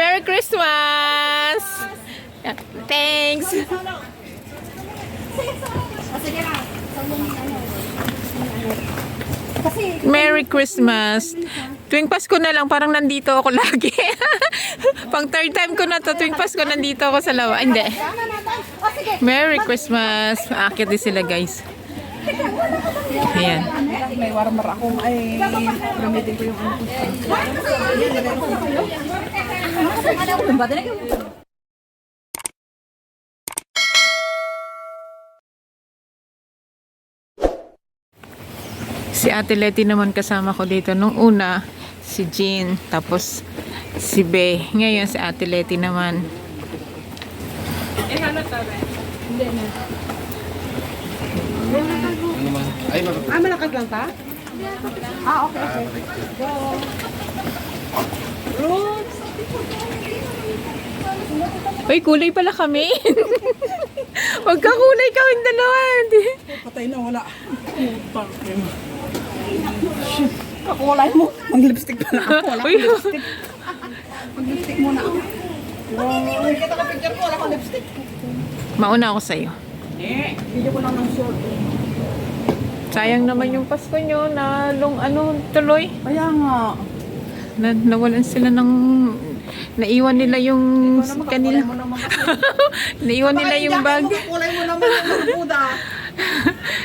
Merry Christmas! Thanks! Merry Christmas! Tuwing Pasko na lang, parang nandito ako lagi. Pang third time ko na to, tuwing Pasko nandito ako sa lawa. Hindi. Merry Christmas! Aakit din sila, guys. Ayan. May warmer akong ay gamitin ko yung ano ko. Si Ate Letty naman kasama ko dito. Nung una, si Jean, tapos si Bey. Ngayon, si Ate Letty naman. Hindi na. Ah, malakad lang ta? Ah, okay, okay. Go. Roots! Uy, kulay pala kami. Magkakulay kaming dalawa. Patay na, wala. Kakulay mo. Mag-lipstick pala ako. Wala akong lipstick. Mag-lipstick muna ako. Wow. Kita ka picture ko, wala akong lipstick. Mauna ako sa'yo. Video ko lang ng short. Sayang naman yung Pasko nyo na tuloy. Kaya nga. Nawalan sila ng... Naiwan nila yung kanila. Naiwan nila yung bag. Kulay mo naman yung Buda.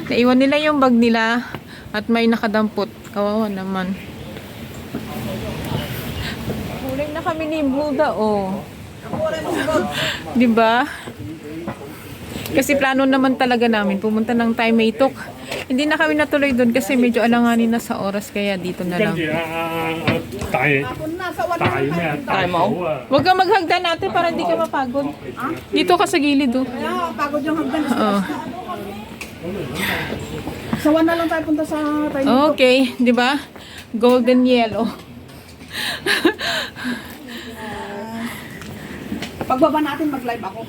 Naiwan nila yung bag nila at may nakadampot. Kawawa naman. Kulay na kami ni Buda, oh. Kulay mo si Bob. Diba? Kasi plano naman talaga namin pumunta ng Taymaytok. Hindi na kami natuloy doon kasi medyo alanganin na sa oras kaya dito na lang. Huwag kang maghagdan natin para hindi ka mapagod. Dito ka sa gilid, oh. Kaya pagod yung hagdan. Oo. Sawan na lang tayo punta sa tayo. Okay, di ba? Golden yellow. Pagbaba natin mag-live ako.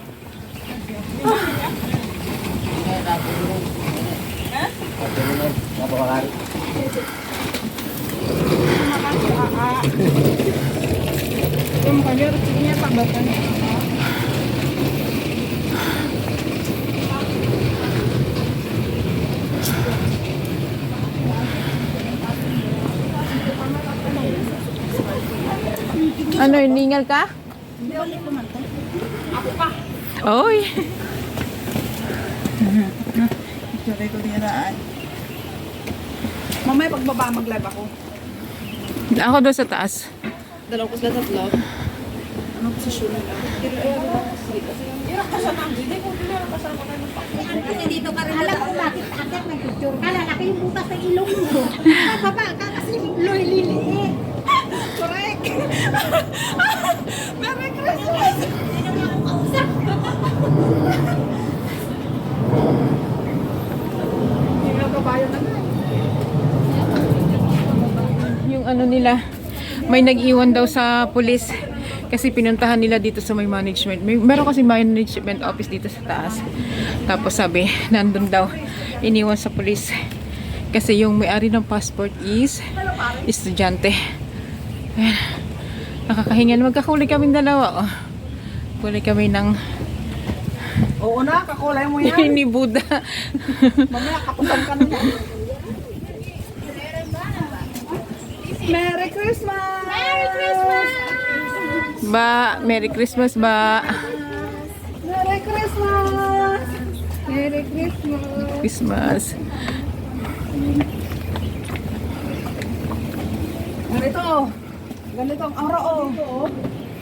Ano, ningal ka? Ako pa. Oy. Picture ko din na. Mamaya pagbaba mag-live ako. Ako doon sa taas. Dalaw ko sila tatlo. Anong posisyon nila? Kasi dito ka rin. Alam ko bakit akit may picture ka. Lalaki yung butas ng ilong mo. Bababa ka kasi liliit. Correct! Merry Christmas! Sino nga akong kausap? Hindi na kabayo na nga. Yung ano nila, may nag-iwan daw sa pulis kasi pinuntahan nila dito sa may management. Meron kasi management office dito sa taas. Tapos sabi, nandun daw, iniwan sa pulis. Kasi yung may-ari ng passport is estudyante. Ayan. Nakakahingan. Magkakulay kami dalawa. Oh. Kulay kami ng Oo na, kakulay mo yan. ni Buddha. Mamaya kapusan ka na yan. Merry Christmas! Merry Christmas! Ba, Merry Christmas ba? Merry Christmas! Merry Christmas! Christmas. Ganito. Ganito ang aura, oh.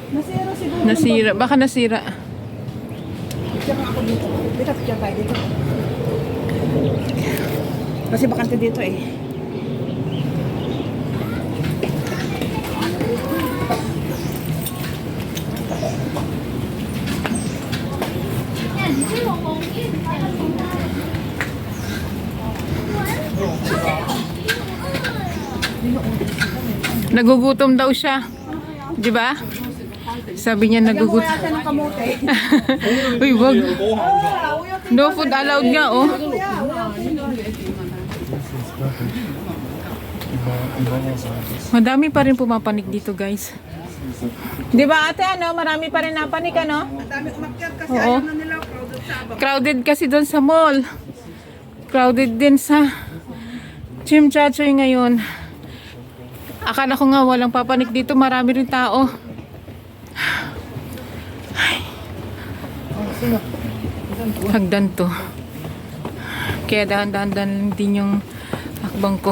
Nasira siguro. Nasira. Baka nasira. Picture ako dito. Dito, picture tayo dito. Kasi bakante dito eh. Nagugutom daw siya. 'Di ba? Sabi niya nagugutom. Kaya siya ng kamote. Uy, wag. No food allowed nga, oh. Madami pa rin pumapanik dito, guys. Di ba ate, ano, marami pa rin napanik, ano? Ang dami umakyat kasi Oo. ayaw na nila crowded sa abang. Crowded kasi doon sa mall. Crowded din sa Chimchachoy ngayon. Akala ko nga walang papanik dito, marami rin tao. Ay. Hagdan to. Kaya dahan-dahan din yung akbang ko.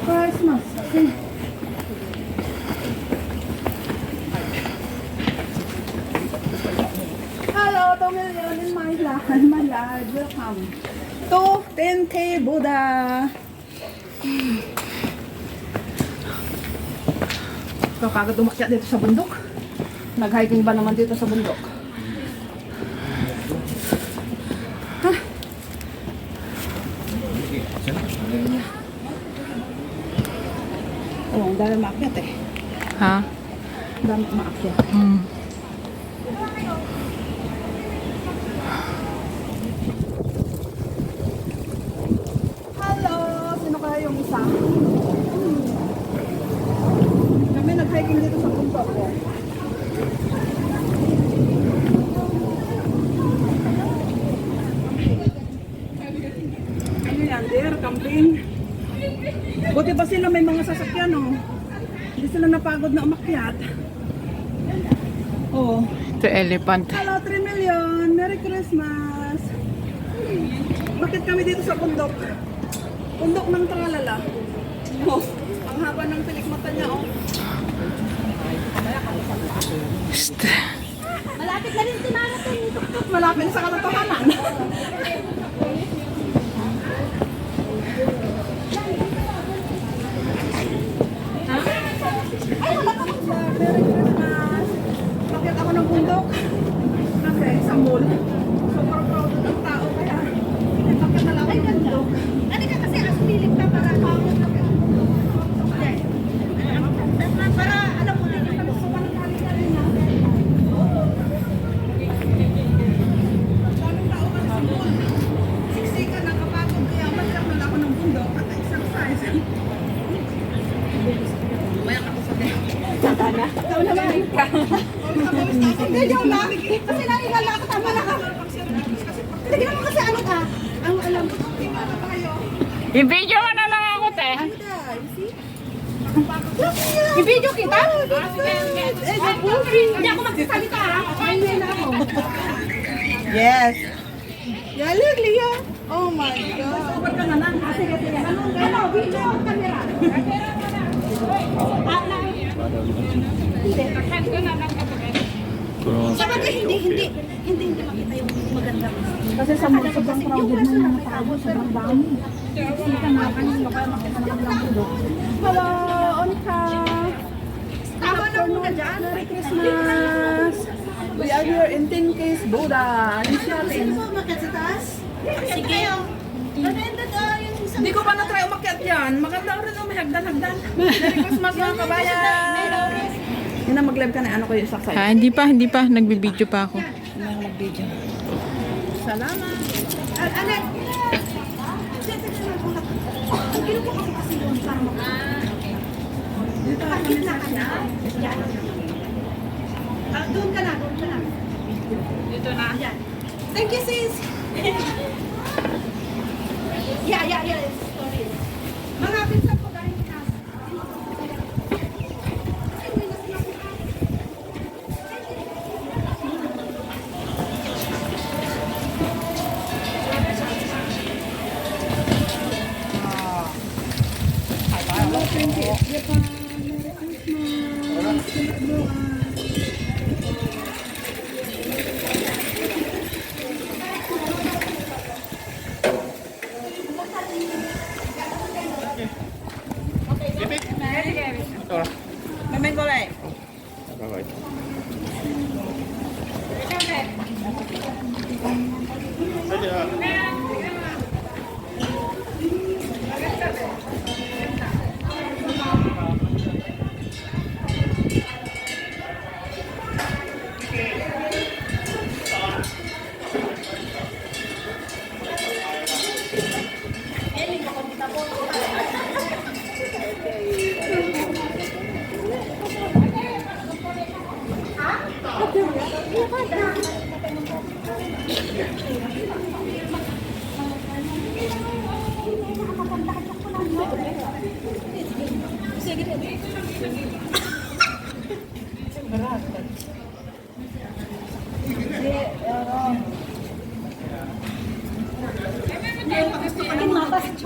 Christmas. Hello, 2 million in my life. Welcome to 10K Buddha. Kakagad umakyat dito sa bundok. Nag-hiking ba naman dito sa bundok? Oh, ang dami maakyat eh. Ha? Ang dami maakyat. Hmm. Hello! Sino kaya yung isa? Kami nag-hiking dito sa bundok. Oh. Ano yan, dear? Camping? Buti pa sila may mga sasakyan, oh. Hindi sila napagod na umakyat. Oh. Ito elephant. Hello, 3 million! Merry Christmas! Bakit kami dito sa bundok? Bundok ng Tralala. Oh, ang haba ng pilikmata niya, oh. Psst. Malapit na rin si Marathon. Malapit na sa katotohanan. Merry Christmas! Bakit ako ng bundok? Kasi sa mall. Super crowded ang tao kaya bakit na lang ako ng bundok? Ano ka kasi ang pilit na para para alam mo din yung pagsusukan ng kali-kali na. Daming tao kasi sa mall. Siksikan, nakapagod kaya masarap na lang ako ng bundok at exercise. Maya ka sa Ikaw naman. Hindi, yung lang. Kasi nanilala ako tama na ka. Hindi naman kasi ano ka. Ang alam ko. I-video mo na lang ako, te. I-video kita? Hindi ako magsasalita ha. Kaya na ako. Yes. Yalig, Lia. Oh my God. Super ka na lang. Sige, sige. Ano, video ang camera. Sabagay, hindi makita yung maganda. Kasi sa mga sobrang crowded ng mga tao, sobrang dami. Hindi ka nakakanya, kaya makita naman lang bundok. Hello, Onika. Tama na muna dyan. Merry Christmas. We are here in 10K's Buddha. Sino po umakyat sa taas? Sige. Maganda yung isang... Hindi ko pa na-try umakyat yan. Maganda rin ang may hagdan-hagdan. Merry Christmas mga kabayan. Yun na mag-live ka na. Ano ko yung saksay? Ha, hindi pa. Nagbibideo pa ako. Ano yung mag-video? Salamat. Anak! Hindi ko kasi doon para Dito lang kami sa siya. doon ka na. Dito na. Yan. Thank you, sis. Yeah. Sorry. Malapit lang po dahil na. Kamay ko lang.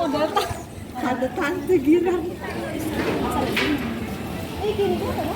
Kada tante girang. Ay, kini ko ba?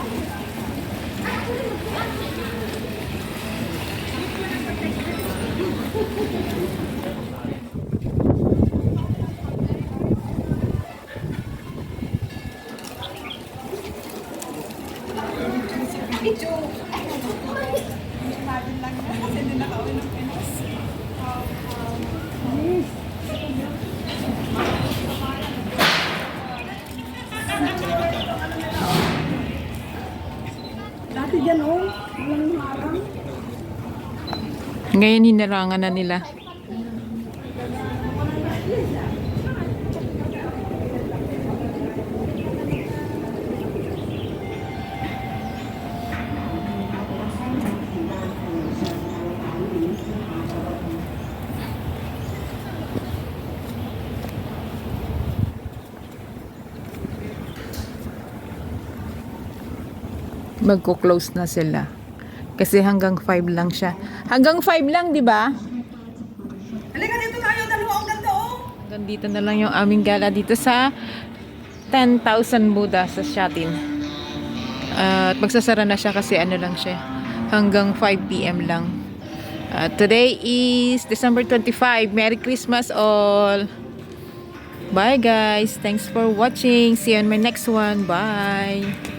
Dati dyan oh, walang harang. Ngayon hinarangan na nila. Magko-close na sila. Kasi hanggang 5 lang siya. Hanggang 5 lang, di ba? Halika dito tayo, dalawa ang ganda oh. Hanggang dito na lang yung aming gala dito sa 10,000 Buddha sa Shatin. At magsasara na siya kasi ano lang siya. Hanggang 5 p.m. lang. Today is December 25. Merry Christmas all! Bye guys! Thanks for watching. See you on my next one. Bye!